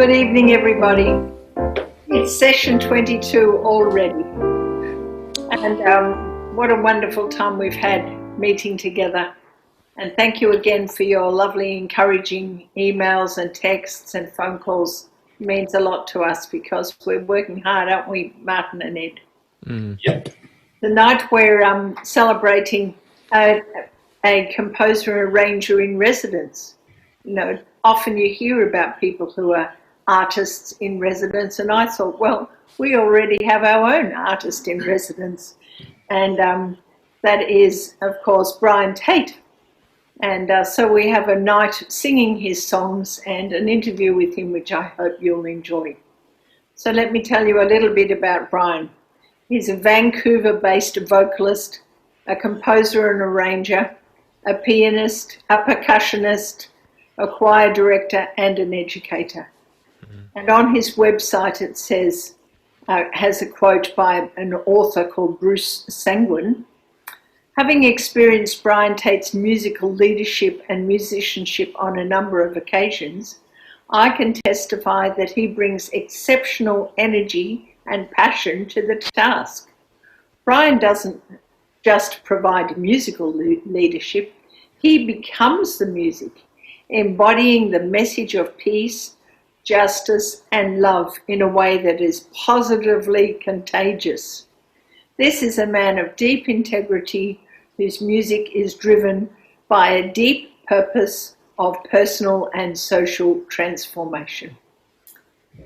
good evening, everybody. It's session 22 already. And what a wonderful time we've had meeting together. And thank you again for your lovely, encouraging emails and texts and phone calls. It means a lot to us because we're working hard, aren't we, Martin and Ed? Yep. The night we're celebrating a composer and arranger in residence. You know, often you hear about people who are artists in residence, and I thought, well, we already have our own artist in residence, and that is, of course, Brian Tate. And so we have a night singing his songs and an interview with him, which I hope you'll enjoy. So let me tell you a little bit about Brian. He's a Vancouver-based vocalist, a composer and arranger, a pianist, a percussionist, a choir director, and an educator. And on his website it says, has a quote by an author called Bruce Sanguin. Having experienced Brian Tate's musical leadership and musicianship on a number of occasions, I can testify that he brings exceptional energy and passion to the task. Brian doesn't just provide musical leadership, he becomes the music, embodying the message of peace, justice, and love in a way that is positively contagious. This is a man of deep integrity whose music is driven by a deep purpose of personal and social transformation.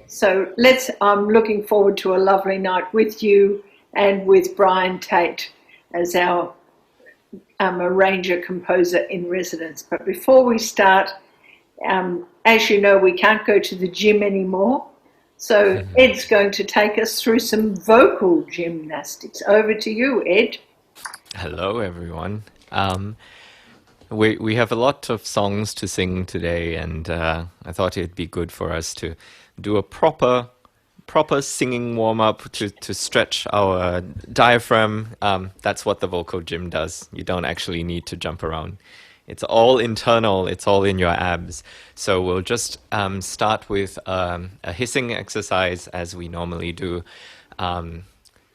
So I'm looking forward to a lovely night with you and with Brian Tate as our arranger composer in residence. But before we start, as you know, we can't go to the gym anymore. So Ed's going to take us through some vocal gymnastics. Over to you, Ed. Hello, everyone. We have a lot of songs to sing today, and I thought it'd be good for us to do a proper singing warm-up to stretch our diaphragm. That's what the vocal gym does. You don't actually need to jump around. It's all internal. It's all in your abs. So we'll just start with a hissing exercise as we normally do.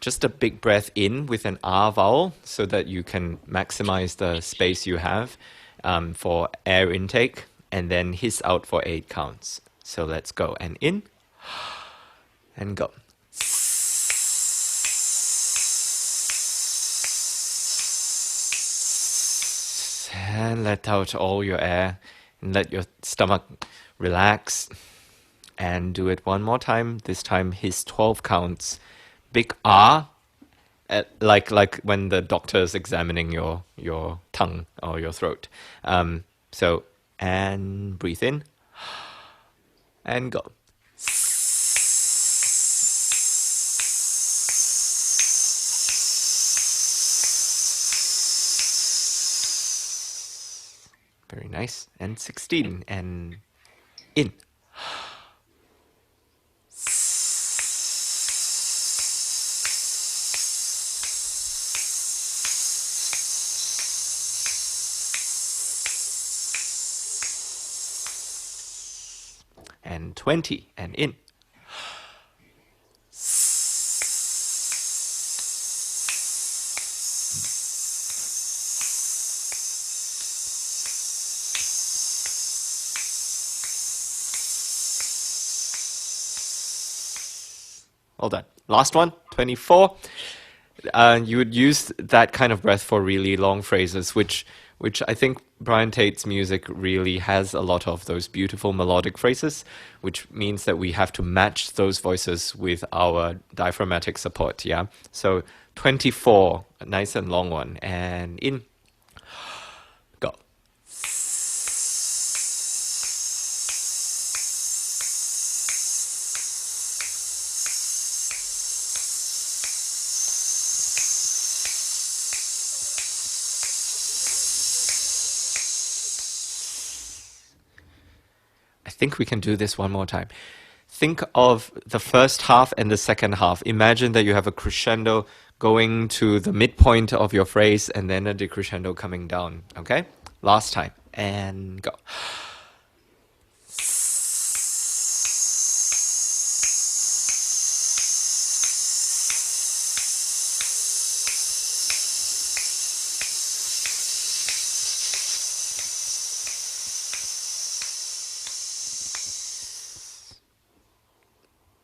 Just a big breath in with an R vowel so that you can maximize the space you have for air intake, and then hiss out for 8 counts. So let's go. And in and go. And let out all your air and let your stomach relax. And do it one more time. This time hiss 12 counts. Big R, like when the doctor is examining your tongue or your throat. So, and breathe in and go. Very nice. And 16 and in. And 20 and in. All done. Last one, 24. You would use that kind of breath for really long phrases, which I think Brian Tate's music really has a lot of those beautiful melodic phrases, which means that we have to match those voices with our diaphragmatic support, yeah? So 24, a nice and long one, and in, go. I think we can do this one more time. Think of the first half and the second half. Imagine that you have a crescendo going to the midpoint of your phrase and then a decrescendo coming down. Okay? Last time. And go.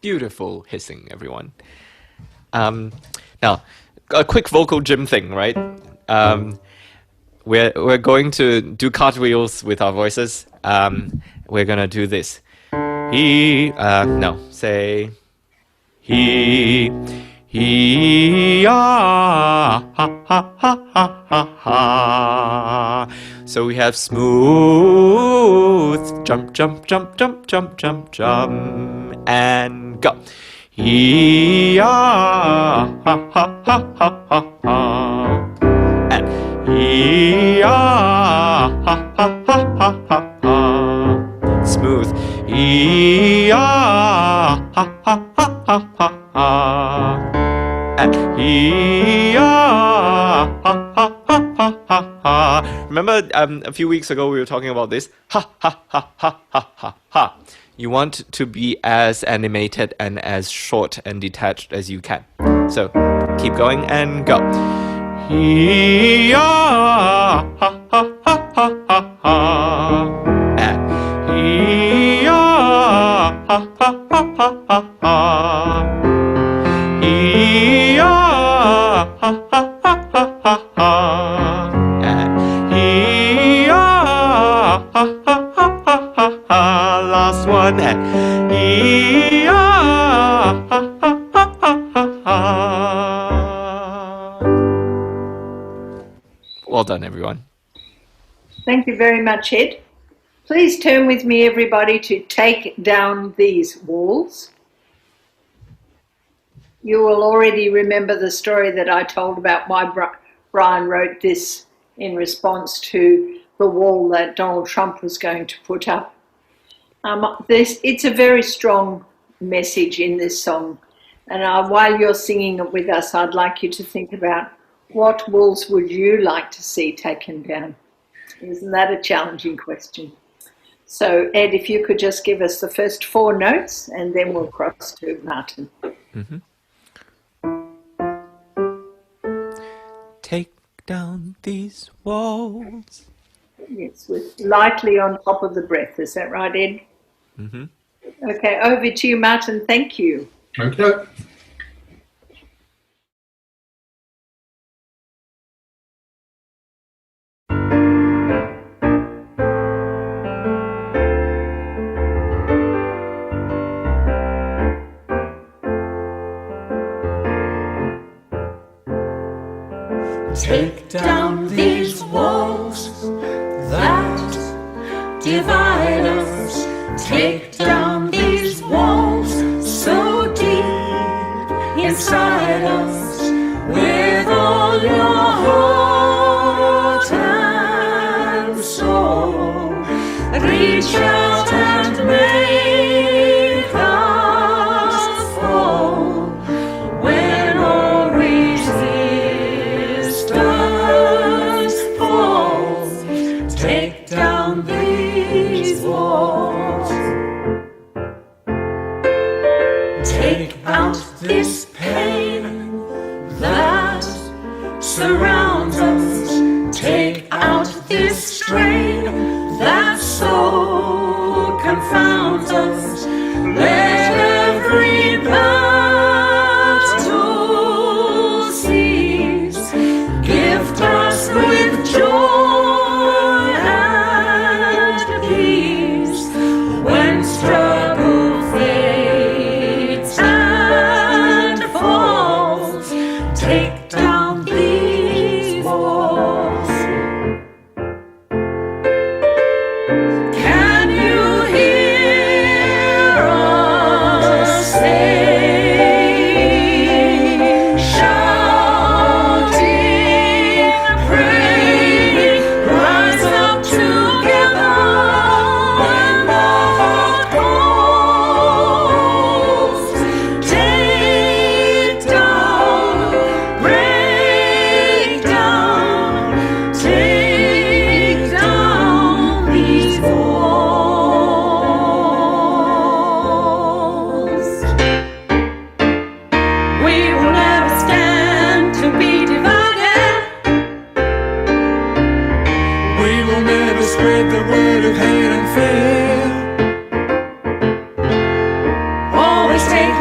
Beautiful hissing, everyone. Now, a quick vocal gym thing, right? We're going to do cartwheels with our voices. We're gonna do this. Say ah, ha, ha, ha, ha, ha, ha. So we have smooth, jump, jump, jump, jump, jump, jump, jump, and go. Ah, ha, ha, ha, ha, ha, ha. And ah, ha, ha, ha, ha, ha, ha. Smooth. Ah, ha, ha, ha, ha, ha, ha. And remember a few weeks ago we were talking about this? Ha ha ha ha ha ha ha. You want to be as animated and as short and detached as you can. So keep going and go. Ha ha ha ha ha ha. And ha ha ha ha ha ha. Last one. Well done, everyone. Thank you very much, Ed. Please turn with me, everybody, to Take Down These Walls. You will already remember the story that I told about why Brian wrote this in response to the wall that Donald Trump was going to put up. It's a very strong message in this song. And while you're singing it with us, I'd like you to think about what walls would you like to see taken down? Isn't that a challenging question? So, Ed, if you could just give us the first 4 notes and then we'll cross to Martin. Mm-hmm. Take down these walls. Yes, with lightly on top of the breath. Is that right, Ed? Mm-hmm. Okay, over to you, Martin. Thank you. Okay. Take down these walls that divide us. Take down these walls so deep inside us. With all your heart and soul, reach out and make us whole. When all resistance falls, take down these walls. Take out this pain that surrounds us. Take out this strain that so confounds us. Let every battle cease. Gift us with joy and peace. When struggle fades and falls, take down these walls. Can you hear us sing, shouting, praying, rise up together when the heart calls. Take down, break down, take down these walls. We will never stand to be divided. We will never spread the word of hate and fear. Always take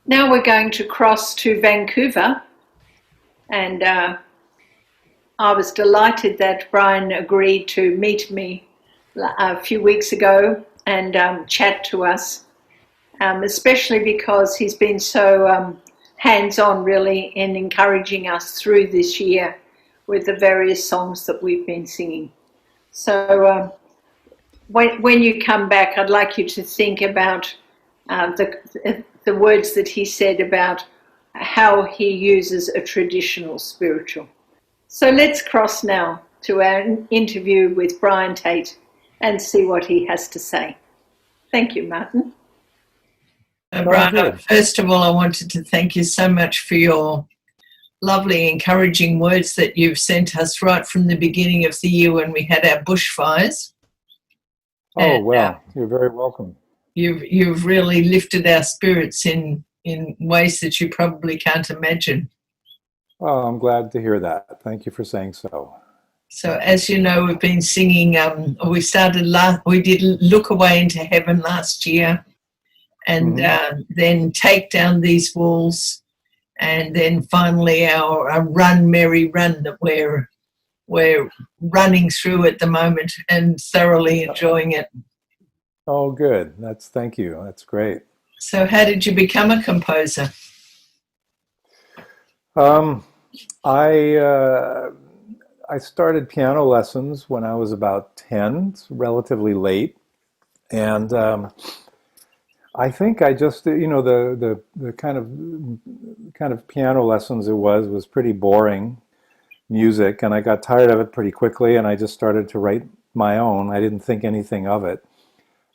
Now we're going to cross to Vancouver, and I was delighted that Brian agreed to meet me a few weeks ago and chat to us, especially because he's been so hands-on really in encouraging us through this year with the various songs that we've been singing. So when you come back, I'd like you to think about the words that he said about how he uses a traditional spiritual. So let's cross now to our interview with Brian Tate and see what he has to say. Thank you, Martin. Brian, first of all, I wanted to thank you so much for your lovely, encouraging words that you've sent us right from the beginning of the year when we had our bushfires. Oh, well, you're very welcome. You've really lifted our spirits in ways that you probably can't imagine. Well, I'm glad to hear that. Thank you for saying so. So, as you know, we've been singing. We did "Look Away into Heaven" last year, and then "Take Down These Walls," and then finally our "Run, Mary, Run" that we're running through at the moment and thoroughly enjoying it. Oh, good. Thank you. That's great. So, how did you become a composer? I started piano lessons when I was about 10, it's relatively late, and I think I just, the kind of piano lessons it was pretty boring music, and I got tired of it pretty quickly, and I just started to write my own. I didn't think anything of it.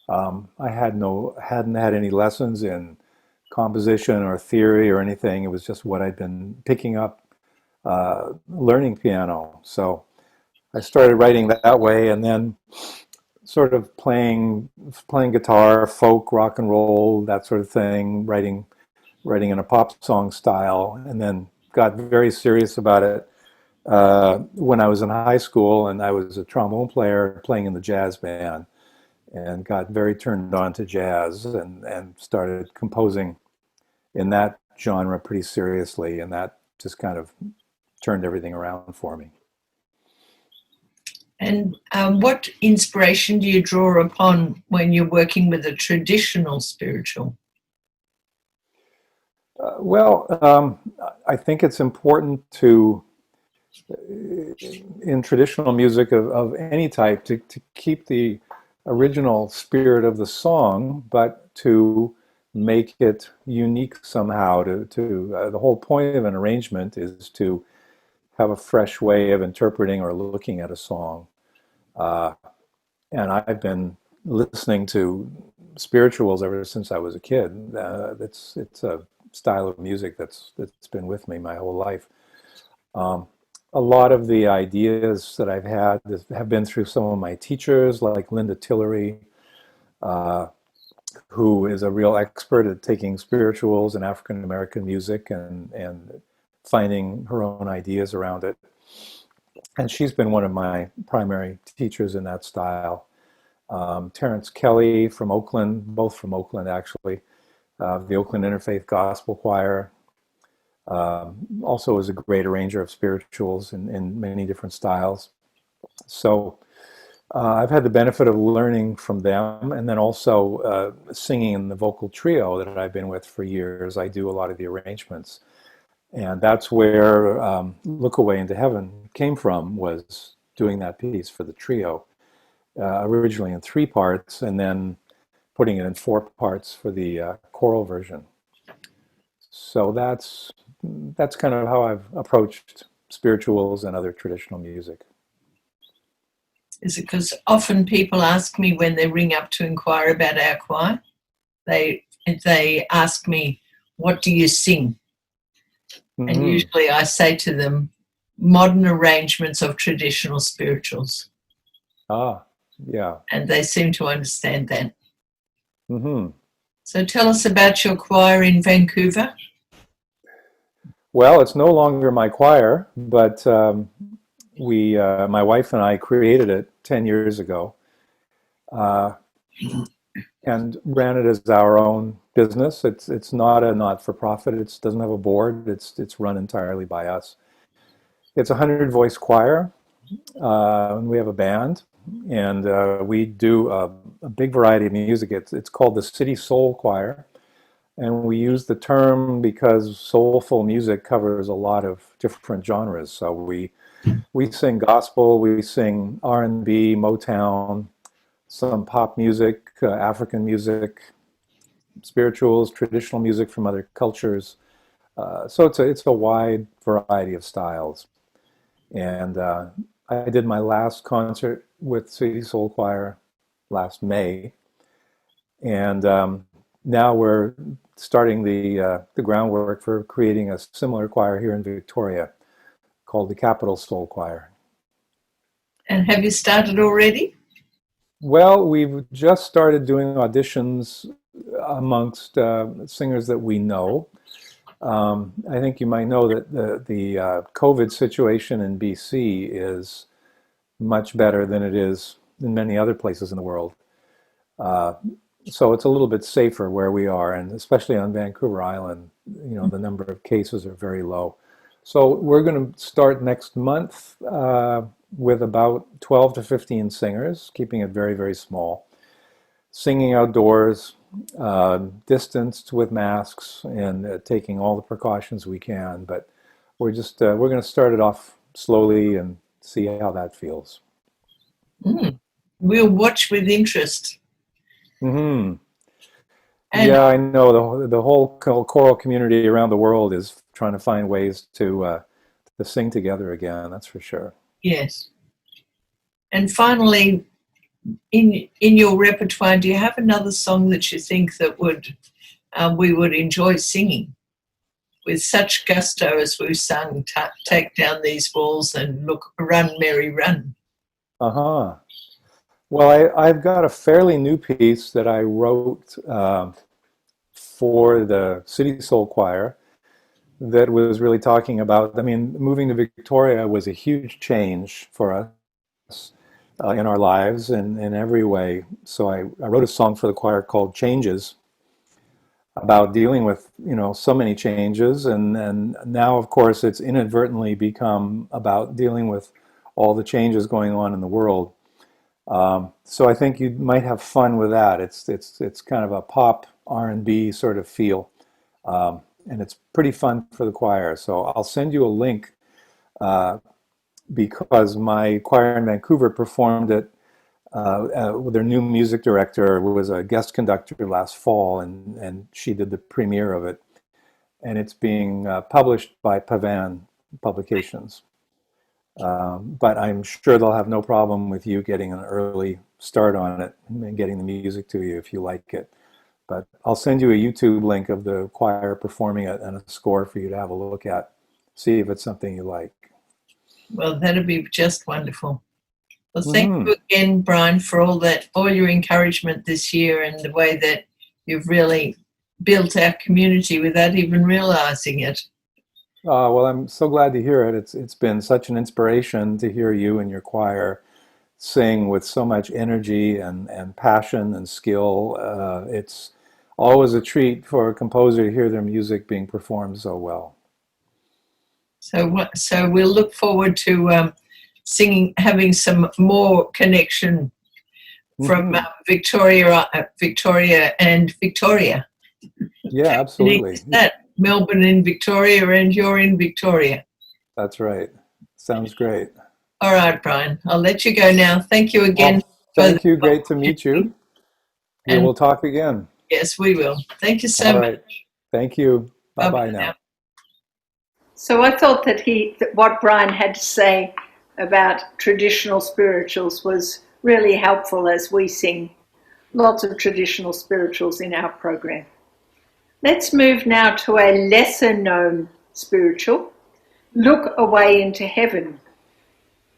I hadn't had any lessons in composition or theory or anything. It was just what I'd been picking up learning piano. So I started writing that way, and then sort of playing guitar, folk, rock and roll, that sort of thing, writing in a pop song style, and then got very serious about it when I was in high school, and I was a trombone player playing in the jazz band, and got very turned on to jazz and started composing in that genre pretty seriously, and that just kind of turned everything around for me. And what inspiration do you draw upon when you're working with a traditional spiritual? I think it's important to, in traditional music of any type, to keep the original spirit of the song, but to make it unique somehow. The whole point of an arrangement is to have a fresh way of interpreting or looking at a song. And I've been listening to spirituals ever since I was a kid. It's a style of music that's been with me my whole life. A lot of the ideas that I've had have been through some of my teachers, like Linda Tillery, who is a real expert at taking spirituals and African American music and finding her own ideas around it. And she's been one of my primary teachers in that style. Terrence Kelly from Oakland, both from Oakland actually, the Oakland Interfaith Gospel Choir, also is a great arranger of spirituals in many different styles. So I've had the benefit of learning from them, and then also singing in the vocal trio that I've been with for years. I do a lot of the arrangements. And that's where Look Away into Heaven came from, was doing that piece for the trio, originally in 3 parts, and then putting it in 4 parts for the choral version. So that's kind of how I've approached spirituals and other traditional music. Is it because often people ask me when they ring up to inquire about our choir, they ask me, what do you sing? Mm-hmm. And usually I say to them, modern arrangements of traditional spirituals. Ah, yeah. And they seem to understand that. Mm-hmm. So tell us about your choir in Vancouver. Well, it's no longer my choir, but my wife and I created it 10 years ago and ran it as our own business. It's not a not-for-profit. It doesn't have a board. It's run entirely by us. It's a 100-voice choir. And we have a band, and we do a big variety of music. It's called the City Soul Choir, and we use the term because soulful music covers a lot of different genres. So we sing gospel, we sing R&B, Motown, some pop music, African music, spirituals, traditional music from other cultures. So it's a wide variety of styles. And I did my last concert with City Soul Choir last May, and now we're starting the groundwork for creating a similar choir here in Victoria called the Capital Soul Choir. And have you started already? Well, we've just started doing auditions amongst singers that we know. I think you might know that the COVID situation in BC is much better than it is in many other places in the world. So it's a little bit safer where we are, and especially on Vancouver Island, the number of cases are very low. So we're going to start next month with about 12 to 15 singers, keeping it very, very small, singing outdoors, distanced with masks, and taking all the precautions we can. But we're going to start it off slowly and see how that feels. We'll watch with interest. Mm-hmm. Yeah, I know the whole choral community around the world is trying to find ways to sing together again. That's for sure. Yes. And finally, in your repertoire, do you have another song that you think that we would enjoy singing with such gusto as we've sung "Take Down These Walls" and "Look, Run, Mary, Run"? Uh-huh. Well, I've got a fairly new piece that I wrote for the City Soul Choir that was really talking about, moving to Victoria was a huge change for us in our lives and in every way. So I wrote a song for the choir called Changes, about dealing with, so many changes. And now, of course, it's inadvertently become about dealing with all the changes going on in the world. So I think you might have fun with that. It's kind of a pop R&B sort of feel, and it's pretty fun for the choir. So I'll send you a link because my choir in Vancouver performed it with their new music director, who was a guest conductor last fall, and she did the premiere of it. And it's being published by Pavan Publications. But I'm sure they'll have no problem with you getting an early start on it and getting the music to you if you like it. But I'll send you a YouTube link of the choir performing it and a score for you to have a look at. See if it's something you like. Well, that'd be just wonderful. Well, thank you again, Brian, for all your encouragement this year and the way that you've really built our community without even realizing it. Well, I'm so glad to hear it. It's been such an inspiration to hear you and your choir sing with so much energy and passion and skill. It's always a treat for a composer to hear their music being performed so well. So we'll look forward to having some more connection from Victoria and Victoria. Yeah, absolutely. That Melbourne in Victoria and you're in Victoria. That's right. Sounds great. All right, Brian. I'll let you go now. Thank you again. Well, thank you. Great to meet you. And we'll talk again. Yes, we will. Thank you so much. Thank you. Bye-bye now. So I thought that what Brian had to say about traditional spirituals was really helpful as we sing lots of traditional spirituals in our program. Let's move now to a lesser known spiritual, Look Away into Heaven.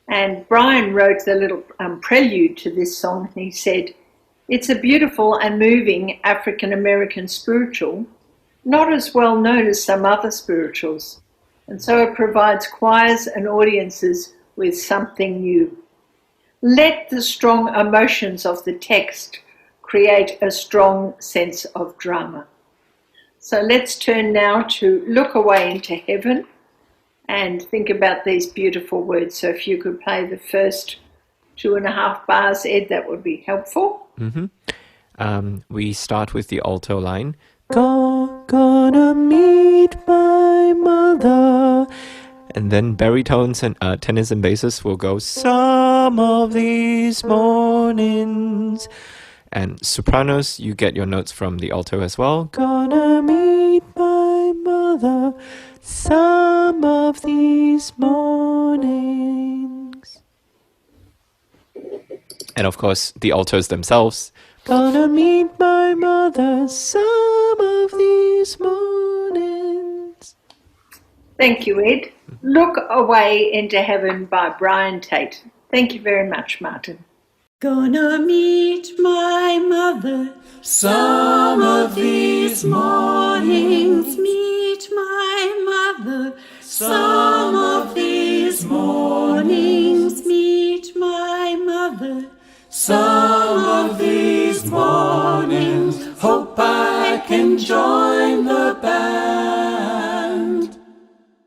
And Brian wrote the little prelude to this song. He said, "It's a beautiful and moving African American spiritual, not as well known as some other spirituals. And so it provides choirs and audiences with something new. Let the strong emotions of the text create a strong sense of drama." So let's turn now to look away into heaven and think about these beautiful words. So if you could play the first 2.5 bars, Ed, that would be helpful. We start with the alto line. Gonna meet my mother. And then baritones and tenors and basses will go some of these mornings. And sopranos, you get your notes from the alto as well. Gonna meet my mother some of these mornings. And of course, the altos themselves. Gonna meet my mother some of these mornings. Thank you, Ed. Look Away into Heaven by Brian Tate. Thank you very much, Martin. Gonna meet my mother some of these mornings. Meet my mother some of these mornings. Meet my mother some of these mornings. Hope I can join the band.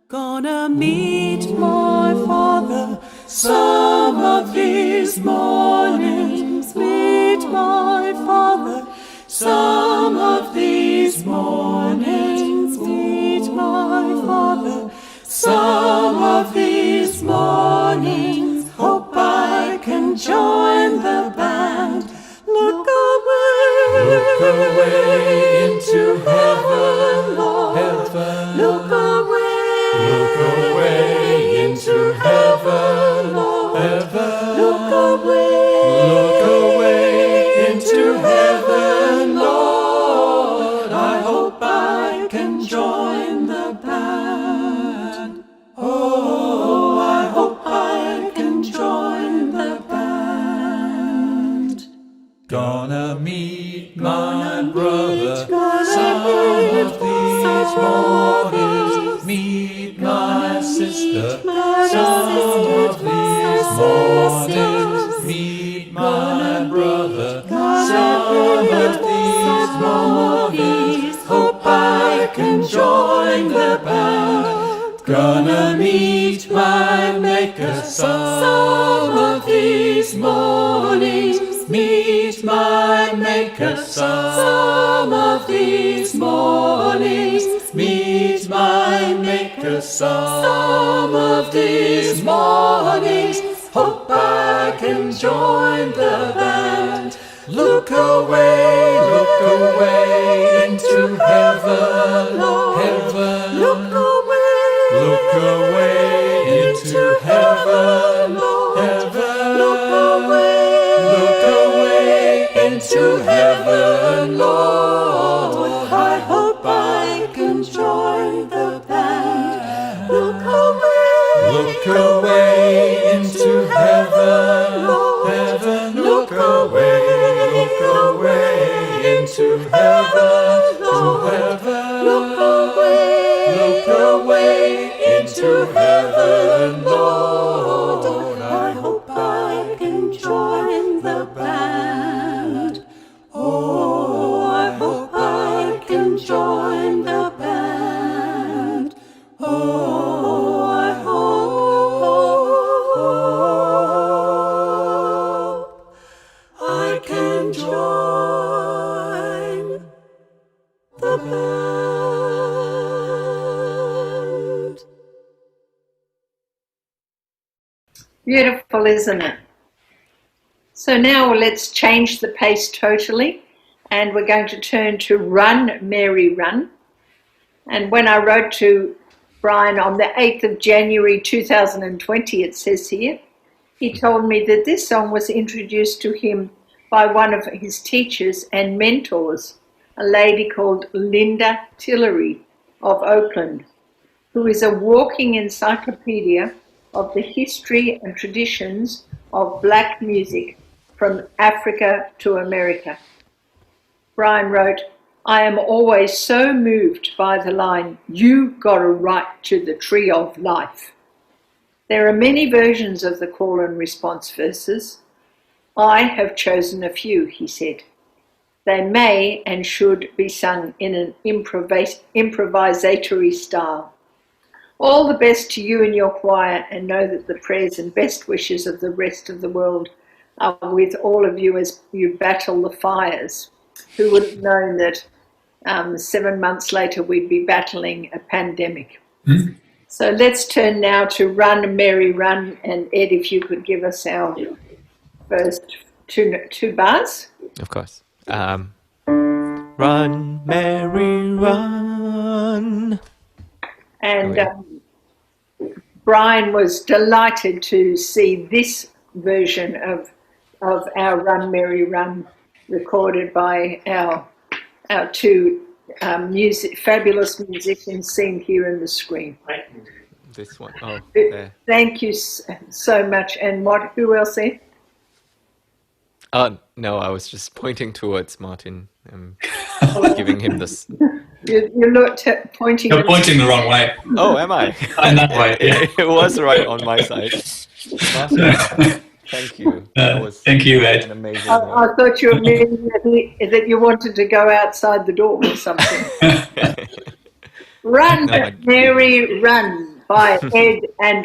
Gonna meet my father some of these mornings. Meet my father some of these mornings. Meet my father some of these mornings. Hope I can join the band. Look away into heaven, Lord. Look away into heaven, Lord. Look away into heaven, Lord. I hope I can join the band. Oh, I hope I can join the band. Gonna meet my brother some of these mornings. Meet my sister some of these mornings. Meet my brother some of these mornings. Hope I can join the band. Gonna meet my maker some of these mornings. Meet my maker some of these mornings. Meet my maker some of these mornings. Hope I can join the band. Look away into heaven, Lord. Look away into heaven, Lord. Look away into heaven, Lord. I hope I can join the band. Look away into heaven, Lord. Look away into heaven, Lord. Look away into heaven, Lord. I hope I can join the band. Oh, I hope I can join the band. Oh, I hope I can join the band. Beautiful, isn't it? So now let's change the pace totally, and we're going to turn to Run, Mary, Run. And when I wrote to Brian on the 8th of January 2020, it says here, he told me that this song was introduced to him by one of his teachers and mentors, a lady called Linda Tillery of Oakland, who is a walking encyclopedia of the history and traditions of black music from Africa to America. Brian wrote, I am always so moved by the line, you got a right to the tree of life. There are many versions of the call and response verses. I have chosen a few, he said. They may and should be sung in an improvisatory style. All the best to you and your choir, and know that the prayers and best wishes of the rest of the world are with all of you as you battle the fires. Who would have known that 7 months later we'd be battling a pandemic? So let's turn now to Run, Mary, Run. And Ed, if you could give us our first two bars. Of course. Run, Mary, run. And Brian was delighted to see this version of our Run, Mary, Run recorded by our two fabulous musicians seen here on the screen. This one. Oh, there. Thank you so much. And who else said? No, I was just pointing towards Martin, giving him this. You looked pointing. You're pointing the wrong way. Oh, am I? I'm that way. Yeah. It was right on my side. Martin, thank you. That was Thank you, Ed. an amazing. I thought you were meaning that you wanted to go outside the door or something. Run, No, Mary, Run by Ed and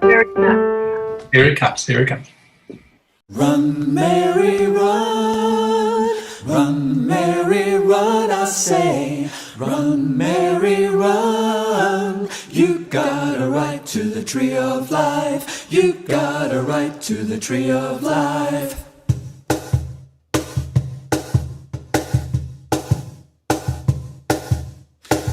very much. Here it comes. Here it comes. Run, Mary, run. Run, Mary, run, I say. Run, Mary, run. You got a right to the tree of life. You got a right to the tree of life.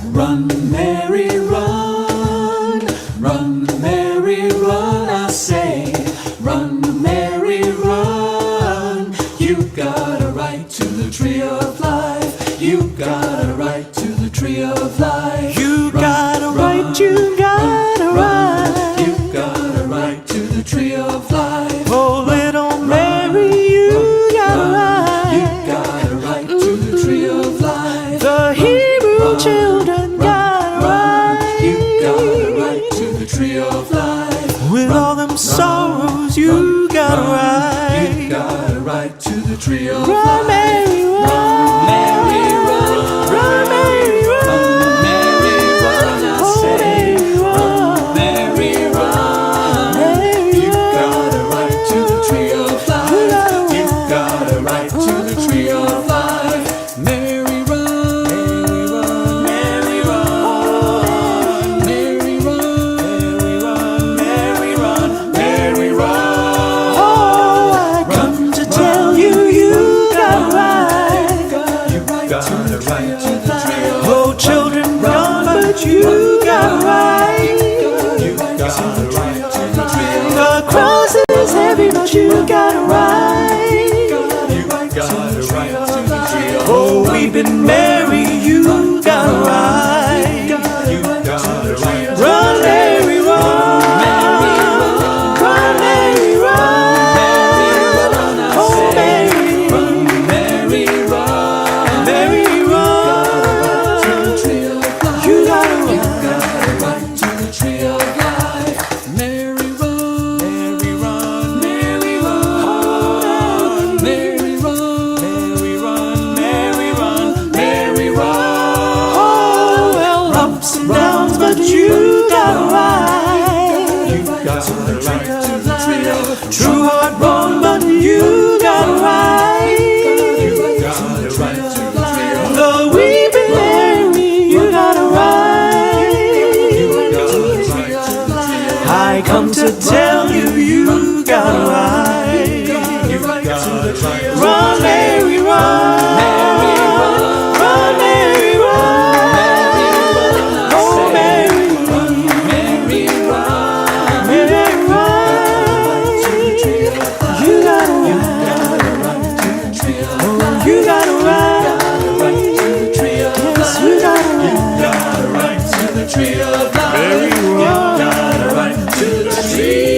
Run, Mary, run. Run, Mary, run, I say. Run, Mary, run. You got a right to the tree of life. You got a right to the tree of life. You got a right, you got a right. You got a right to the tree of life. Oh, little Mary, you got a right. You got a right to the tree of life. The Hebrew children got a right. You got a right to the tree of life. With all them sorrows, you got a right. You got a right to the tree of life. Run, Mary, run. Mary, run. Run, Mary, run. Mary, run, I say. Run, Mary, run. You got a right to the tree of life. You got a right to the tree of life. Mary, run. Mary, run. Mary, run. Mary, run. Mary, run. Oh, I come to tell you, you got a right. You got a right to the tree of life. Oh, children run, but you got a right. You got a right to the tree of life. The cross is heavy, but you got a right. You got a right to the tree of life. Oh, weeping Mary, you got a right. You got a right. Run, Mary, run. Run, Mary, run. Oh, Mary, Mary, run. Mary, run. You got a right to the tree of life. Mary, run. Mary, run. Mary, run. Mary, run. Mary, run. Mary, run. Mary, run. Oh, well, ups and downs, but you got a right. You got a right to the tree of life. True heart born, but you got a right. You got a right to the tree of life. The weeping Mary, you got a right. You got a right to the tree of life. I come to tell you, you got a right. You got a right. Run, Mary, run. Mary, run. Run, Mary, run. Oh, Mary, run. Mary, run. Mary, run. You got a right. Oh, you got a right. Yes, you got a right to the tree of life. Mary, run. You got a right to the tree.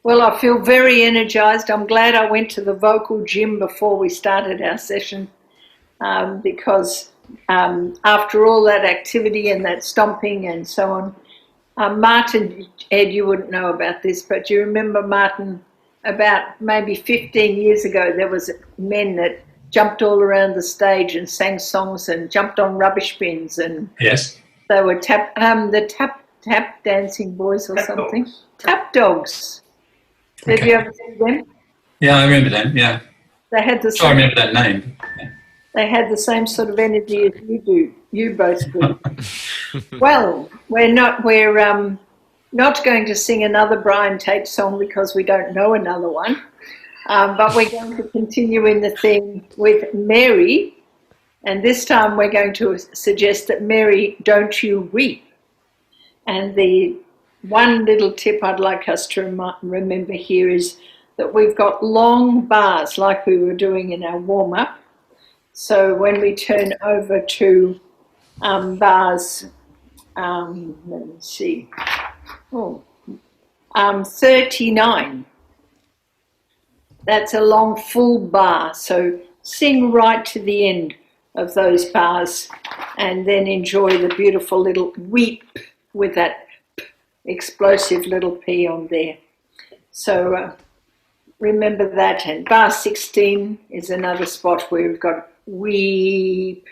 Well, I feel very energized. I'm glad I went to the vocal gym before we started our session. because after all that activity and that stomping and so on, Martin, Ed, you wouldn't know about this, but do you remember, Martin, about maybe 15 years ago, there was men that jumped all around the stage and sang songs and jumped on rubbish bins, and Yes. they were tap dancing boys or something. Tap dogs. Did Okay. you ever see them? Yeah, I remember that. Yeah. They had the So I same, remember that name. Yeah. they had the same sort of energy as you do. You both do. Well, we're not going to sing another Brian Tate song because we don't know another one. But we're going to continue in the theme with Mary, and this time we're going to suggest that Mary, don't you weep. And the one little tip I'd like us to remember here is that we've got long bars like we were doing in our warm-up. So when we turn over to bars, let me see, 39. That's a long full bar, so sing right to the end of those bars and then enjoy the beautiful little weep with that explosive little P on there. So remember that, and bar 16 is another spot where we've got weep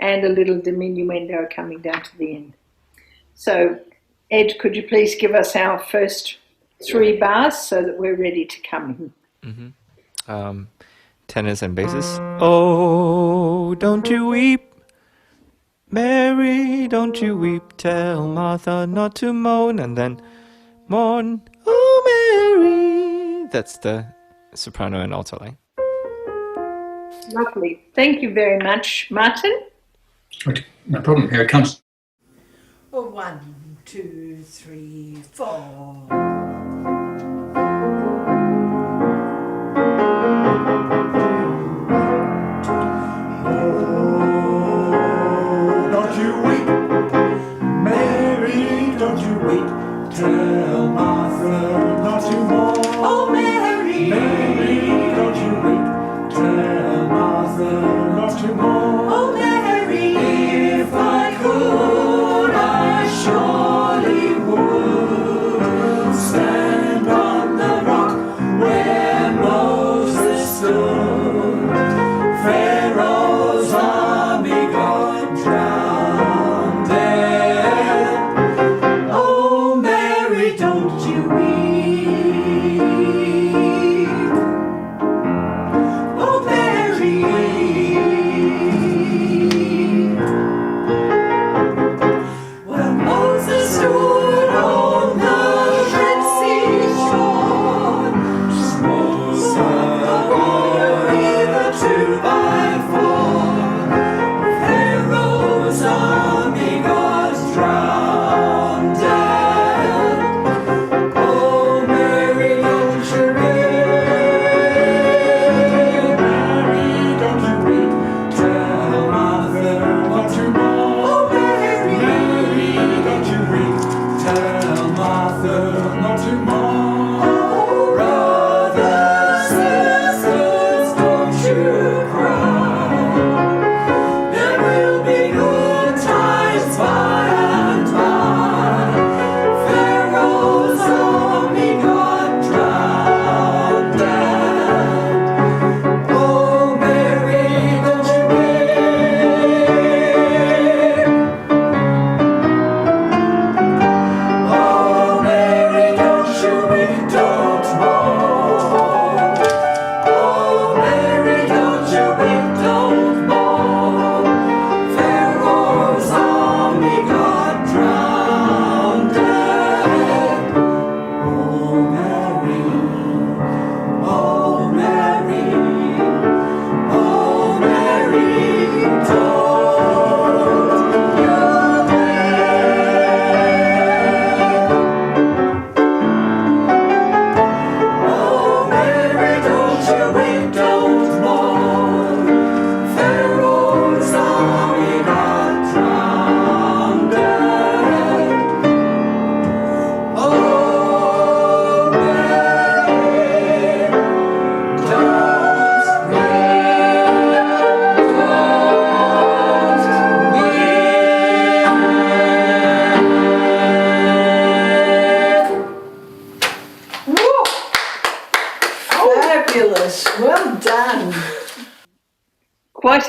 and a little diminuendo coming down to the end. So Ed, could you please give us our first 3 bars so that we're ready to come in? Tenors and basses. Oh, don't you weep, Mary, don't you weep. Tell Martha not to moan, and then mourn, oh Mary. That's the soprano and alto line. Lovely. Thank you very much, Martin. Okay, no problem. Here it comes. 1, 2, 3, 4. Don't you weep, Mary, don't you weep. Tell Martha not to mourn. Oh, Mary, Mary, don't you weep. Tell Martha not to mourn. oh, Mary, If I could, I surely would.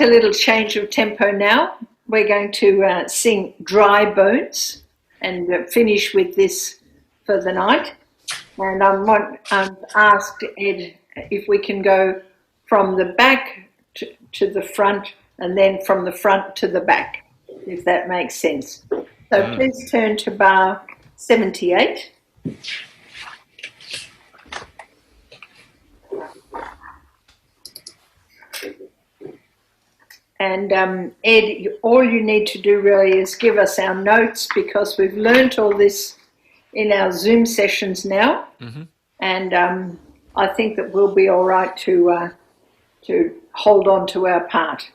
a little change of tempo now. We're going to sing Dry Bones and finish with this for the night. And I've asked Ed if we can go from the back to the front and then from the front to the back, if that makes sense. So please turn to bar 78. And Ed, all you need to do really is give us our notes, because we've learnt all this in our Zoom sessions now. And I think that we'll be all right to hold on to our part.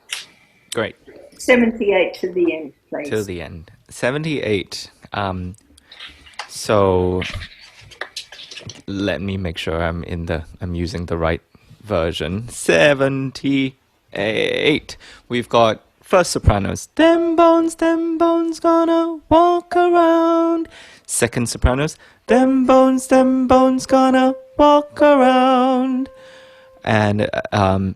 Great. 78 to the end, please. Till the end. 78. So let me make sure I'm using the right version. 78. We've got first sopranos. Them bones gonna walk around. Second sopranos. Them bones gonna walk around. And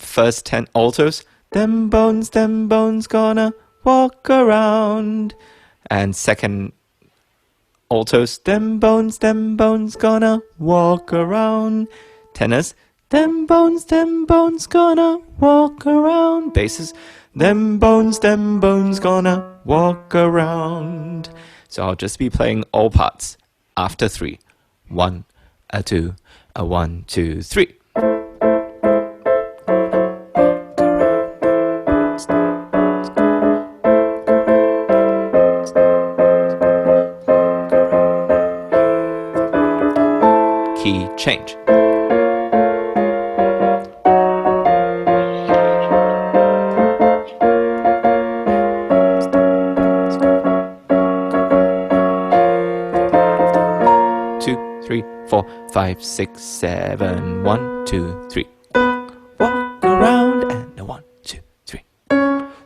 first 10 altos. Them bones gonna walk around. And second altos. Them bones gonna walk around. Tenors. Them bones gonna walk around. Basses. Them bones gonna walk around. So I'll just be playing all parts after 3. 1, a 2, a 1, 2, 3. Key change. Two, 3, 4, 5, 6, 7. 1, 2, 3. Walk around and a 1, 2, 3.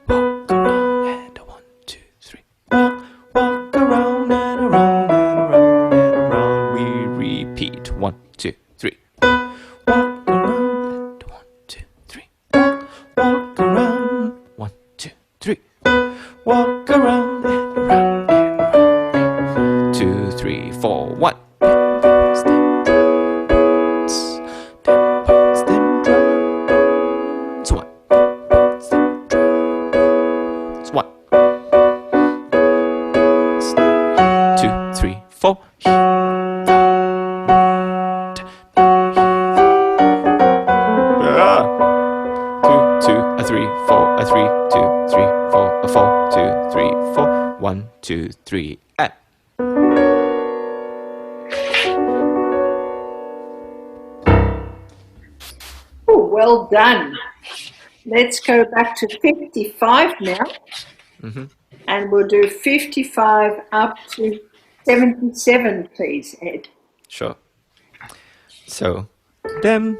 Walk around and a 1, 2, 3. Walk around and around and around and around. We repeat. 1, 2, 3. Walk around and a 1, 2, 3. Walk around. 1, 2, 3. Walk around and around and around. 2, 3, 4, 1. One, two, three, and. Oh, well done. Let's go back to 55 now. And we'll do 55 up to 77, please, Ed. Sure. So, dem,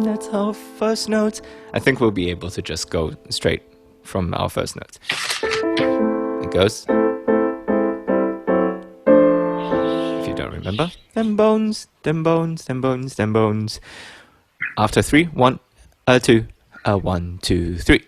that's our first notes. I think we'll be able to just go straight from our first notes. It goes. If you don't remember, them bones. After 3, 1, a 2, a 1, 2, 3.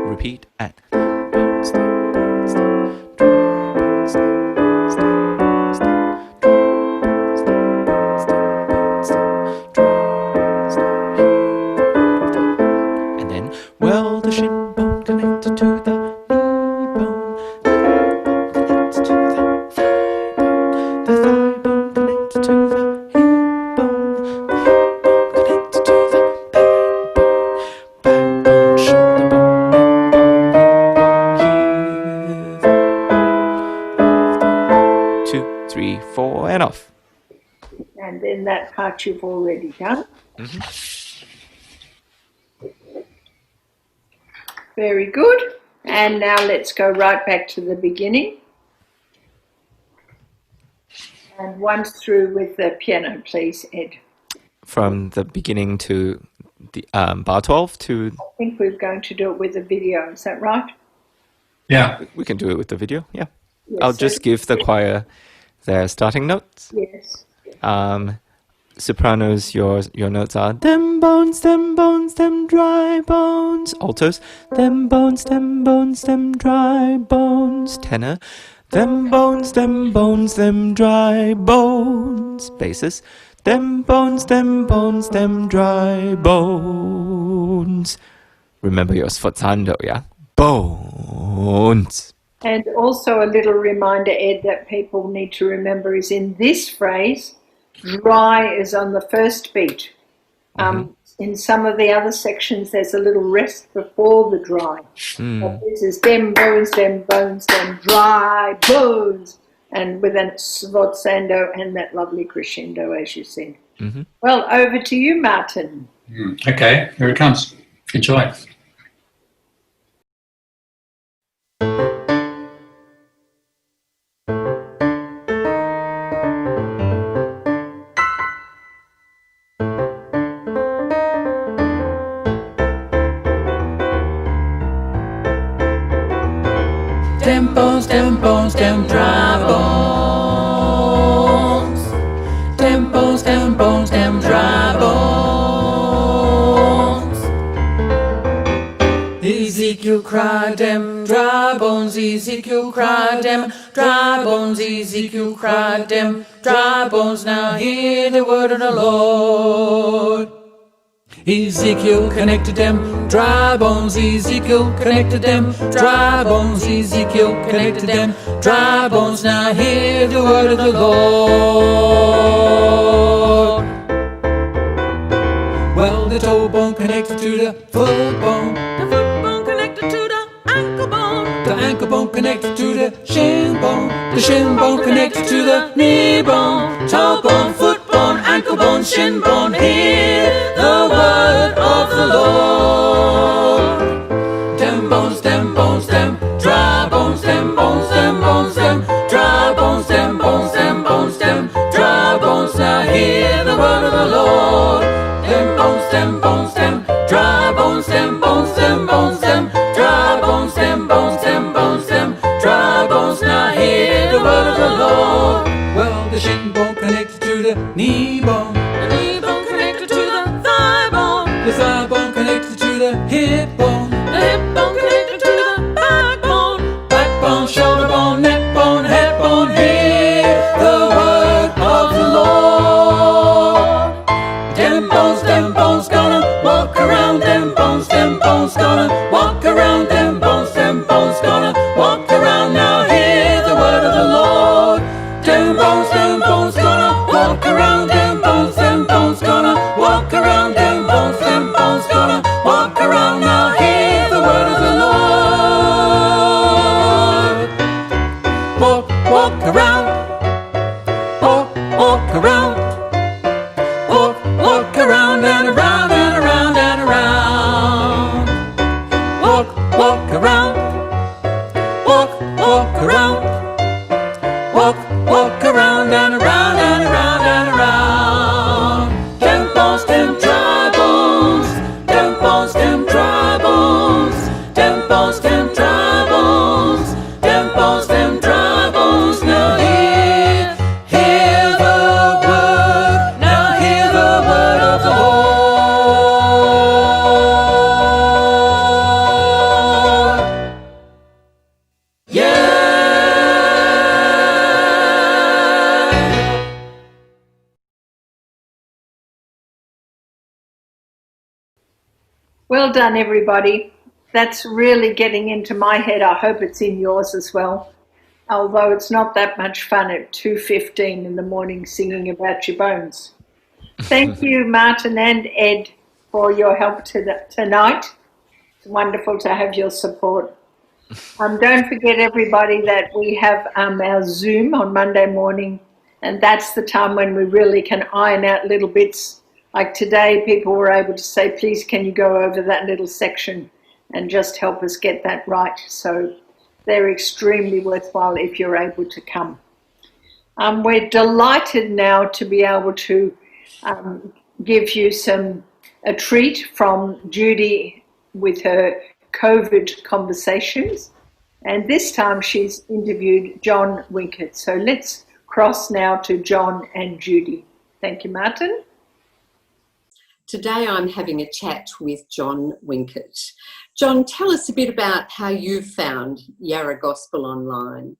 Repeat and. And then, well, the shin bone connected to the knee bone, connected to the thigh bone, the thigh bone connected to the hip bone, the hip bone connected to the backbone, shoulder bone, neck bone, here. 2, 3, 4, and off. And then that part you've already done. Very good. And now let's go right back to the beginning. And once through with the piano, please, Ed. From the beginning to the bar 12 to. I think we're going to do it with a video. Is that right? Yeah. We can do it with the video. Yeah. Yes, I'll so- just give the choir their starting notes. Yes. Sopranos, your notes are them bones, them dry bones. Altos, them bones, them dry bones. Tenor, them bones, them dry bones. Basses, them bones, them dry bones. Remember your sforzando, yeah? Bones. And also a little reminder, Ed, that people need to remember is in this phrase, dry is on the first beat. In some of the other sections, there's a little rest before the dry. But this is them bones, them dry bones, and with a sforzando and that lovely crescendo, as you said. Well, over to you, Martin. Okay, here it comes. Enjoy. Them dry bones. Them bones, them dry bones. Ezekiel cried them dry bones, Ezekiel cried them dry bones, Ezekiel cried them dry bones. Now hear the word of the Lord. Ezekiel connected them dry bones, Ezekiel connected them dry bones, Ezekiel connected them dry bones. Now hear the word of the Lord. Well, the toe bone connected to the foot bone connected to the ankle bone connected to the shin bone connected to the knee bone, toe bone, foot bone, ankle bone, shin bone. Hear the word of the Lord. Them bones, them dry bones, them bones, them dry bones, them bones, them dry bones. Now hear the word of the Lord. Them bones, them dry bones, them bones, dry bones, them dry bones. Now hear the word of the Lord. Well, the shin bone connected to the knee bone, the knee bone connected to the thigh bone, the thigh bone connected to the hip bone, the hip bone connected to the backbone, shoulder bone, neck bone, head bone. Hear the word of the Lord. Them bones gonna walk around, them bones gonna walk around, them bones gonna walk around. Now hear the word of the Lord. Them bones gonna walk around, them bones gonna walk around, them bones gonna walk around. Now hear the word of the Lord. Walk around, walk around, walk around and around and around and around. Walk around, walk around, walk around and around and around and around. Them bones, them dry bones, them bones, them dry bones, them bones, them dry bones, them bones, them dry bones. Now hear the word, now hear the word of the Lord. Yeah. Well done, everybody. That's really getting into my head. I hope it's in yours as well. Although it's not that much fun at 2:15 in the morning singing about your bones. Thank you, Martin and Ed, for your help tonight. It's wonderful to have your support. Don't forget, everybody, that we have our Zoom on Monday morning, and that's the time when we really can iron out little bits. Like today, people were able to say, please, can you go over that little section and just help us get that right? So they're extremely worthwhile if you're able to come. We're delighted now to be able to give you a treat from Judy with her COVID conversations. And this time she's interviewed John Winkett. So let's cross now to John and Judy. Thank you, Martin. Today I'm having a chat with John Winkett. John, tell us a bit about how you found Yarra Gospel online.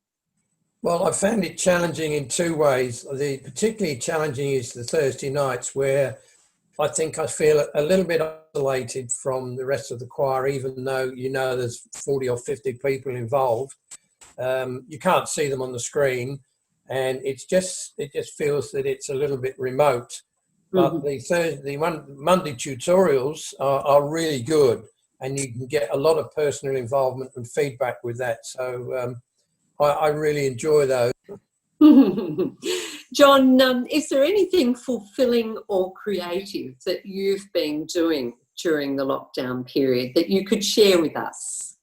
Well, I found it challenging in two ways. The particularly challenging is the Thursday nights, where I think I feel a little bit isolated from the rest of the choir, even though there's 40 or 50 people involved. You can't see them on the screen, and it just feels that it's a little bit remote. But the Monday tutorials are really good, and you can get a lot of personal involvement and feedback with that. So I really enjoy those. John, is there anything fulfilling or creative that you've been doing during the lockdown period that you could share with us?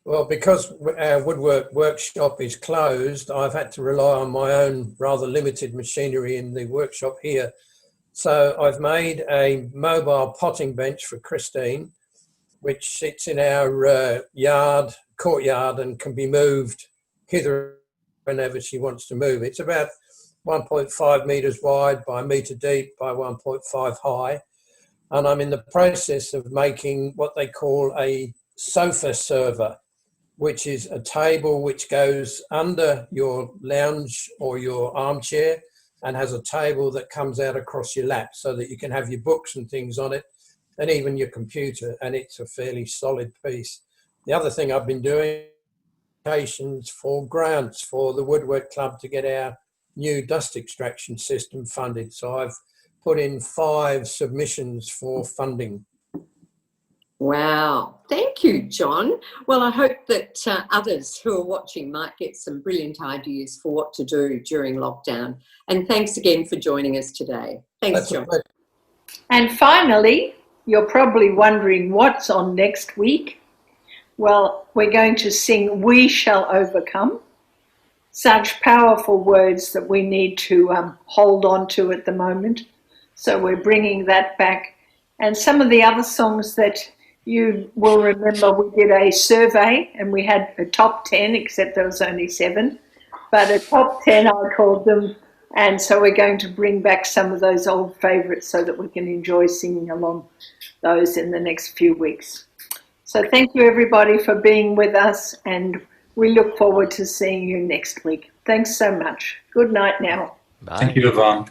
Well, because our woodwork workshop is closed, I've had to rely on my own rather limited machinery in the workshop here. So I've made a mobile potting bench for Christine, which sits in our courtyard, and can be moved hither whenever she wants to move. It's about 1.5 metres wide by a metre deep by 1.5 high. And I'm in the process of making what they call a sofa server, which is a table which goes under your lounge or your armchair and has a table that comes out across your lap so that you can have your books and things on it, and even your computer, and it's a fairly solid piece. The other thing I've been doing is for grants for the Woodwork Club to get our new dust extraction system funded. So I've put in 5 submissions for funding. Wow. Thank you, John. Well, I hope that others who are watching might get some brilliant ideas for what to do during lockdown. And thanks again for joining us today. Thanks, John. And finally, you're probably wondering what's on next week. Well, we're going to sing We Shall Overcome. Such powerful words that we need to hold on to at the moment. So we're bringing that back. And some of the other songs that you will remember, we did a survey and we had a top 10, except there was only 7. But a top 10, I called them. And so we're going to bring back some of those old favourites so that we can enjoy singing along those in the next few weeks. So thank you, everybody, for being with us, and we look forward to seeing you next week. Thanks so much. Good night now. Bye. Thank you, Yvonne.